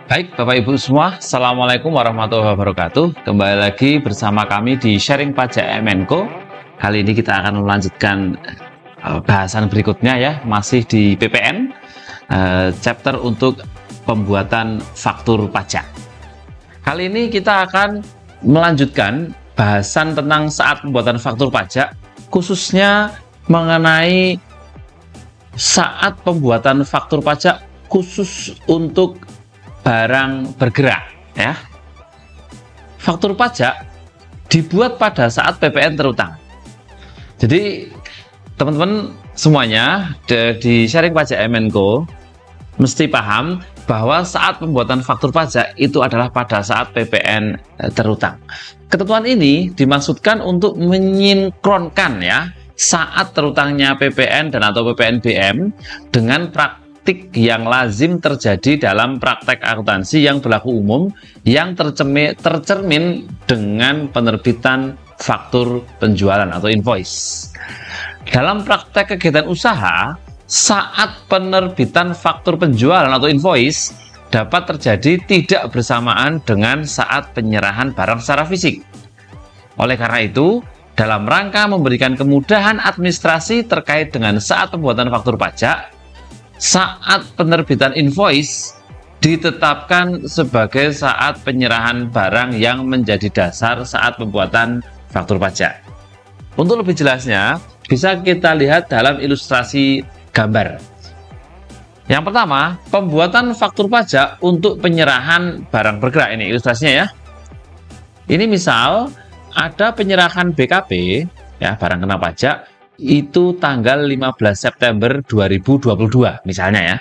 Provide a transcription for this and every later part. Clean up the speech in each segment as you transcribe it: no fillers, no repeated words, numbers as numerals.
Baik, Bapak Ibu semua, Assalamualaikum warahmatullahi wabarakatuh. Kembali lagi bersama kami di Sharing Pajak MNCo. Kali ini kita akan melanjutkan bahasan berikutnya ya, masih di PPN, chapter untuk pembuatan faktur pajak. Kali ini kita akan melanjutkan bahasan tentang saat pembuatan faktur pajak, khususnya mengenai saat pembuatan faktur pajak khusus untuk barang bergerak ya. Faktur pajak dibuat pada saat PPN terutang. Jadi teman-teman semuanya di Sharing Pajak MNCo mesti paham bahwa saat pembuatan faktur pajak itu adalah pada saat PPN terutang. Ketentuan ini dimaksudkan untuk menyinkronkan ya saat terutangnya PPN dan atau PPNBM dengan praktik yang lazim terjadi dalam praktek akuntansi yang berlaku umum yang tercermin dengan penerbitan faktur penjualan atau invoice. Dalam praktek kegiatan usaha, saat penerbitan faktur penjualan atau invoice dapat terjadi tidak bersamaan dengan saat penyerahan barang secara fisik. Oleh karena itu, dalam rangka memberikan kemudahan administrasi terkait dengan saat pembuatan faktur pajak, saat penerbitan invoice ditetapkan sebagai saat penyerahan barang yang menjadi dasar saat pembuatan faktur pajak. Untuk lebih jelasnya, bisa kita lihat dalam ilustrasi gambar. Yang pertama, pembuatan faktur pajak untuk penyerahan barang bergerak. Ini ilustrasinya ya. Ini misal ada penyerahan BKP ya, barang kena pajak, itu tanggal 15 September 2022 misalnya ya.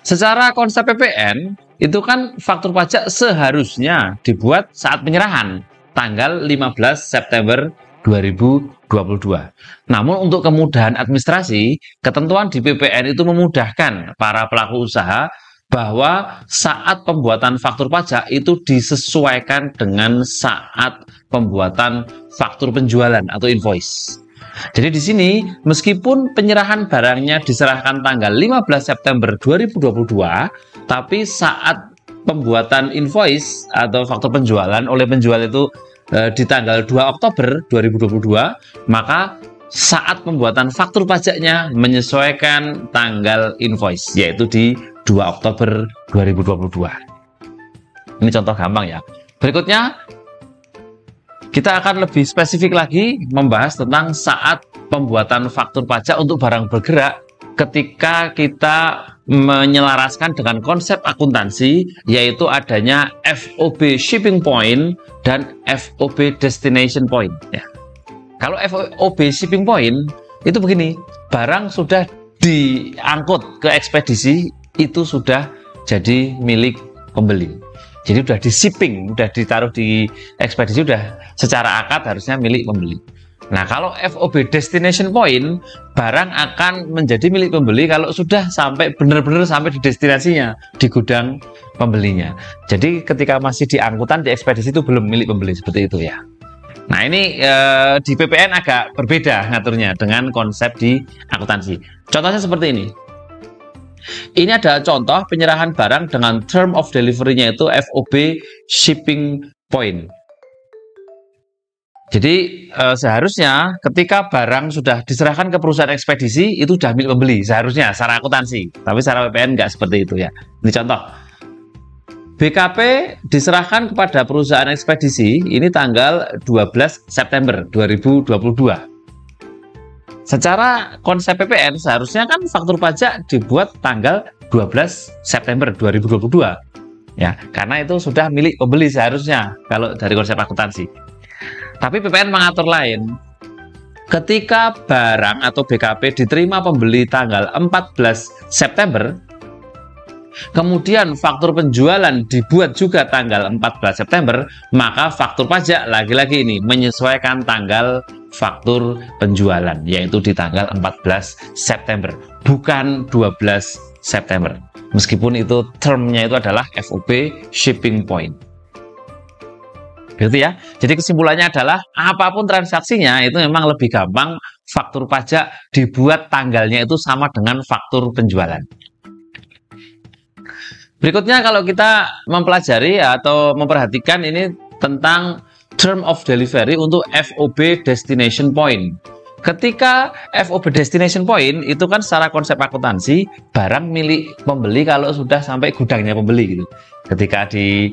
Secara konsep PPN itu kan faktur pajak seharusnya dibuat saat penyerahan tanggal 15 September 2022. Namun untuk kemudahan administrasi, ketentuan di PPN itu memudahkan para pelaku usaha bahwa saat pembuatan faktur pajak itu disesuaikan dengan saat pembuatan faktur penjualan atau invoice. Jadi di sini meskipun penyerahan barangnya diserahkan tanggal 15 September 2022, tapi saat pembuatan invoice atau faktur penjualan oleh penjual itu di tanggal 2 Oktober 2022, maka saat pembuatan faktur pajaknya menyesuaikan tanggal invoice, yaitu di 2 Oktober 2022. Ini contoh gampang ya. Berikutnya kita akan lebih spesifik lagi membahas tentang saat pembuatan faktur pajak untuk barang bergerak ketika kita menyelaraskan dengan konsep akuntansi, yaitu adanya FOB shipping point dan FOB destination point ya. Kalau FOB shipping point itu begini, barang sudah diangkut ke ekspedisi itu sudah jadi milik pembeli. Jadi udah di shipping, udah ditaruh di ekspedisi, udah secara akad harusnya milik pembeli. Nah, kalau FOB destination point, barang akan menjadi milik pembeli kalau sudah sampai benar-benar sampai di destinasinya, di gudang pembelinya. Jadi ketika masih di angkutan di ekspedisi itu belum milik pembeli, seperti itu ya. Nah, ini di PPN agak berbeda ngaturnya dengan konsep di akuntansi. Contohnya seperti ini. Ini ada contoh penyerahan barang dengan term of delivery-nya itu FOB shipping point. Jadi seharusnya ketika barang sudah diserahkan ke perusahaan ekspedisi itu sudah milik pembeli, seharusnya secara akuntansi. Tapi secara PPN nggak seperti itu ya. Ini contoh. BKP diserahkan kepada perusahaan ekspedisi ini tanggal 12 September 2022. Secara konsep PPN seharusnya kan faktur pajak dibuat tanggal 12 September 2022 ya, karena itu sudah milik pembeli seharusnya kalau dari konsep akuntansi. Tapi PPN mengatur lain. Ketika barang atau BKP diterima pembeli tanggal 14 September, kemudian faktur penjualan dibuat juga tanggal 14 September, maka faktur pajak lagi-lagi ini menyesuaikan tanggal faktur penjualan, yaitu di tanggal 14 September, bukan 12 September. Meskipun itu termnya itu adalah FOB shipping point. Gitu ya. Jadi kesimpulannya adalah apapun transaksinya itu memang lebih gampang faktur pajak dibuat tanggalnya itu sama dengan faktur penjualan. Berikutnya kalau kita mempelajari atau memperhatikan ini tentang term of delivery untuk FOB destination point. Ketika FOB destination point itu kan secara konsep akuntansi barang milik pembeli kalau sudah sampai gudangnya pembeli gitu. Ketika di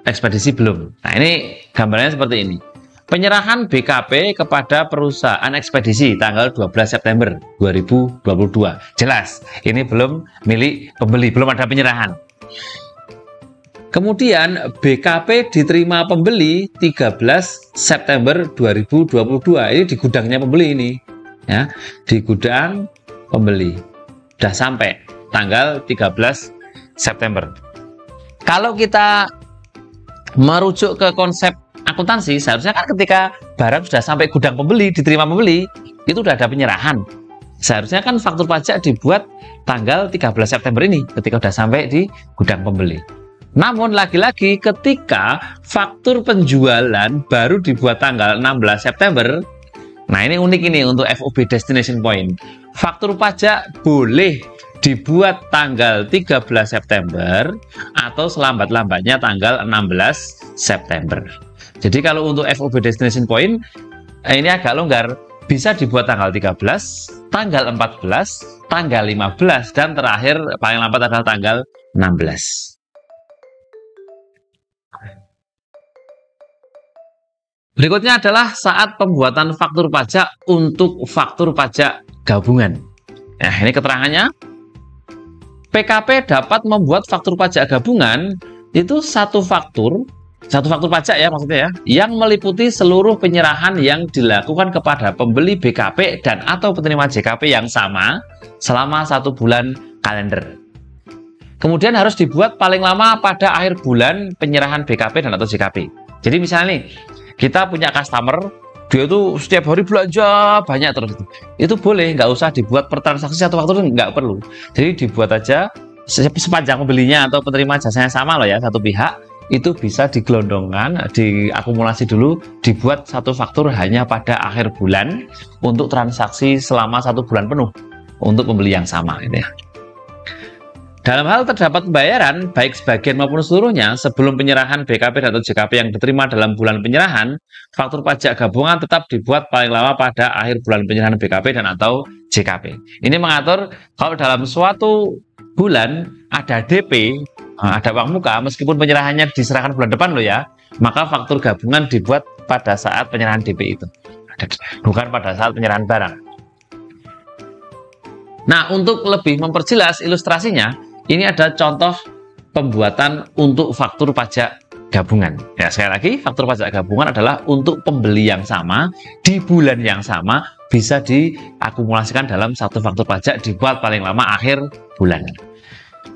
ekspedisi belum. Nah, ini gambarnya seperti ini. Penyerahan BKP kepada perusahaan ekspedisi tanggal 12 September 2022. Jelas, ini belum milik pembeli, belum ada penyerahan. Kemudian BKP diterima pembeli 13 September 2022. Ini di gudangnya pembeli ini. Ya, di gudang pembeli. Sudah sampai tanggal 13 September. Kalau kita merujuk ke konsep akuntansi, seharusnya kan ketika barang sudah sampai gudang pembeli, diterima pembeli, itu sudah ada penyerahan. Seharusnya kan faktur pajak dibuat tanggal 13 September ini, ketika sudah sampai di gudang pembeli. Namun lagi-lagi ketika faktur penjualan baru dibuat tanggal 16 September, nah ini unik ini untuk FOB destination point. Faktur pajak boleh dibuat tanggal 13 September atau selambat-lambatnya tanggal 16 September. Jadi kalau untuk FOB destination point ini agak longgar, bisa dibuat tanggal 13, tanggal 14, tanggal 15 dan terakhir paling lambat adalah tanggal 16. Berikutnya adalah saat pembuatan faktur pajak untuk faktur pajak gabungan. Nah, ini keterangannya. PKP dapat membuat faktur pajak gabungan itu satu faktur pajak ya maksudnya ya, yang meliputi seluruh penyerahan yang dilakukan kepada pembeli BKP dan atau penerima JKP yang sama selama 1 bulan kalender. Kemudian harus dibuat paling lama pada akhir bulan penyerahan BKP dan atau JKP. Jadi misalnya nih, kita punya customer, dia tuh setiap hari belanja banyak terus. Itu boleh, nggak usah dibuat per transaksi satu faktur, nggak perlu. Jadi dibuat aja sepanjang pembelinya atau penerima jasanya sama loh ya, satu pihak. Itu bisa digelondongkan, diakumulasi dulu, dibuat satu faktur hanya pada akhir bulan untuk transaksi selama 1 bulan penuh untuk pembeli yang sama gitu ya. Dalam hal terdapat pembayaran, baik sebagian maupun seluruhnya, sebelum penyerahan BKP atau JKP yang diterima dalam bulan penyerahan, faktur pajak gabungan tetap dibuat paling lama pada akhir bulan penyerahan BKP dan atau JKP. Ini mengatur kalau dalam suatu bulan ada DP, ada uang muka, meskipun penyerahannya diserahkan bulan depan loh ya, maka faktur gabungan dibuat pada saat penyerahan DP itu, bukan pada saat penyerahan barang. Nah, untuk lebih memperjelas ilustrasinya, ini ada contoh pembuatan untuk faktur pajak gabungan. Ya, sekali lagi, faktur pajak gabungan adalah untuk pembeli yang sama, di bulan yang sama, bisa diakumulasikan dalam satu faktur pajak, dibuat paling lama akhir bulan.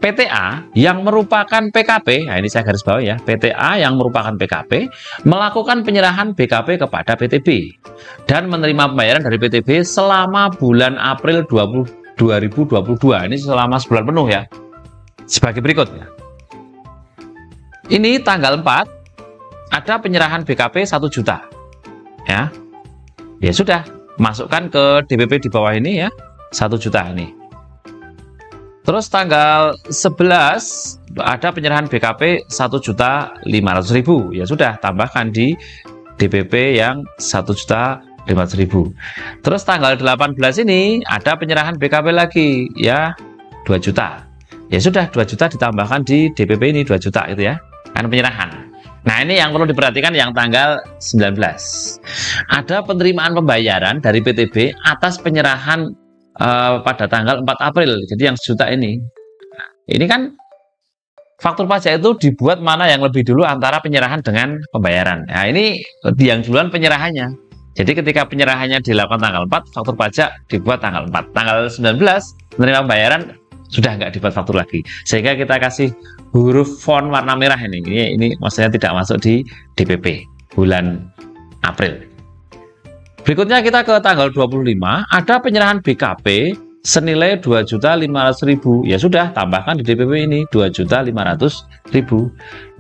PTA yang merupakan PKP, nah ini saya garis bawah ya, PTA yang merupakan PKP, melakukan penyerahan BKP kepada PTB, dan menerima pembayaran dari PTB selama bulan April 2022, ini selama sebulan penuh ya. Sebagai berikut ya. Ini tanggal 4 ada penyerahan BKP 1 juta. Ya. Ya sudah, masukkan ke DPP di bawah ini ya, 1 juta ini. Terus tanggal 11 ada penyerahan BKP 1.500.000. Ya sudah, tambahkan di DPP yang 1.500.000. Terus tanggal 18 ini ada penyerahan BKP lagi ya, 2 juta. Ya sudah, 2 juta ditambahkan di DPP ini 2 juta itu ya, kan penyerahan. Nah, ini yang perlu diperhatikan yang tanggal 19. Ada penerimaan pembayaran dari PTB atas penyerahan pada tanggal 4 April. Jadi yang sejuta ini. Nah, ini kan faktur pajak itu dibuat mana yang lebih dulu antara penyerahan dengan pembayaran. Nah, ini yang duluan penyerahannya. Jadi ketika penyerahannya dilakukan tanggal 4, faktur pajak dibuat tanggal 4. Tanggal 19 menerima pembayaran sudah nggak dibuat faktur lagi, sehingga kita kasih huruf font warna merah ini maksudnya tidak masuk di DPP bulan April. Berikutnya kita ke tanggal 25, ada penyerahan BKP senilai 2.500.000. Ya sudah, tambahkan di DPP ini 2.500.000.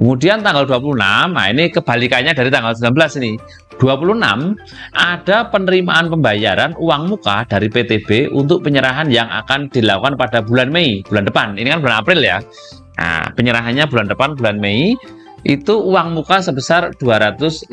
Kemudian tanggal 26, nah ini kebalikannya dari tanggal 19 ini. 26 ada penerimaan pembayaran uang muka dari PTB untuk penyerahan yang akan dilakukan pada bulan Mei, bulan depan. Ini kan bulan April ya. Nah, penyerahannya bulan depan, bulan Mei, itu uang muka sebesar 250.000.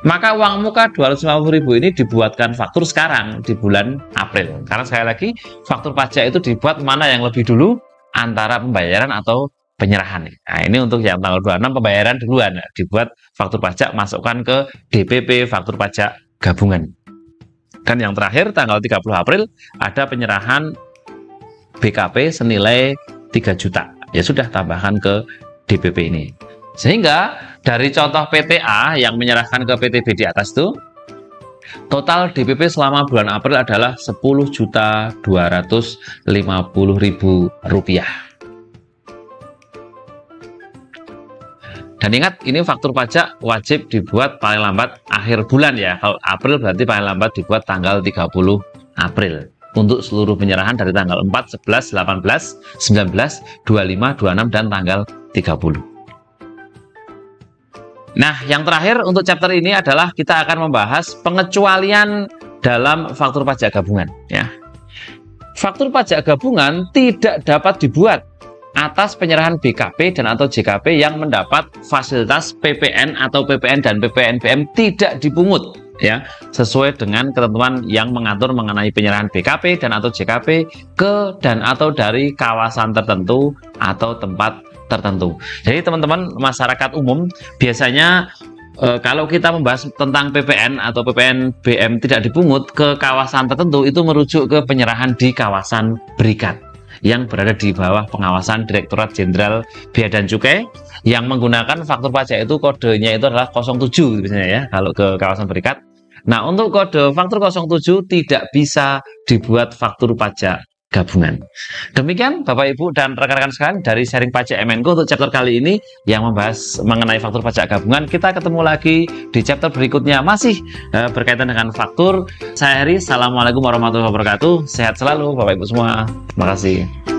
Maka uang muka 250.000 ini dibuatkan faktur sekarang di bulan April. Karena sekali lagi, faktur pajak itu dibuat mana yang lebih dulu antara pembayaran atau penyerahan. Nah, ini untuk yang tanggal 26 pembayaran duluan. Dibuat faktur pajak, masukkan ke DPP faktur pajak gabungan. Dan yang terakhir tanggal 30 April ada penyerahan BKP senilai 3 juta. Ya sudah, tambahkan ke DPP ini. Sehingga dari contoh PTA yang menyerahkan ke PTB di atas itu, total DPP selama bulan April adalah Rp10.250.000. Dan ingat, ini faktur pajak wajib dibuat paling lambat akhir bulan ya. Kalau April berarti paling lambat dibuat tanggal 30 April. Untuk seluruh penyerahan dari tanggal 4, 11, 18, 19, 25, 26, dan tanggal 30. Nah, yang terakhir untuk chapter ini adalah kita akan membahas pengecualian dalam faktur pajak gabungan. Ya. Faktur pajak gabungan tidak dapat dibuat atas penyerahan BKP dan atau JKP yang mendapat fasilitas PPN atau PPN dan PPNBM tidak dipungut. Ya, sesuai dengan ketentuan yang mengatur mengenai penyerahan BKP dan atau JKP ke dan atau dari kawasan tertentu atau tempat tertentu. Jadi teman-teman masyarakat umum biasanya kalau kita membahas tentang PPN atau PPNBM tidak dipungut ke kawasan tertentu, itu merujuk ke penyerahan di kawasan berikat yang berada di bawah pengawasan Direktorat Jenderal Bea dan Cukai, yang menggunakan faktur pajak itu kodenya itu adalah 07 biasanya ya kalau ke kawasan berikat. Nah, untuk kode faktur 07 tidak bisa dibuat faktur pajak gabungan. Demikian Bapak Ibu dan rekan-rekan sekalian dari sharing pajak MNCo untuk chapter kali ini yang membahas mengenai faktur pajak gabungan. Kita ketemu lagi di chapter berikutnya masih berkaitan dengan faktur. Saya Heri, assalamualaikum warahmatullahi wabarakatuh. Sehat selalu Bapak Ibu semua. Terima kasih.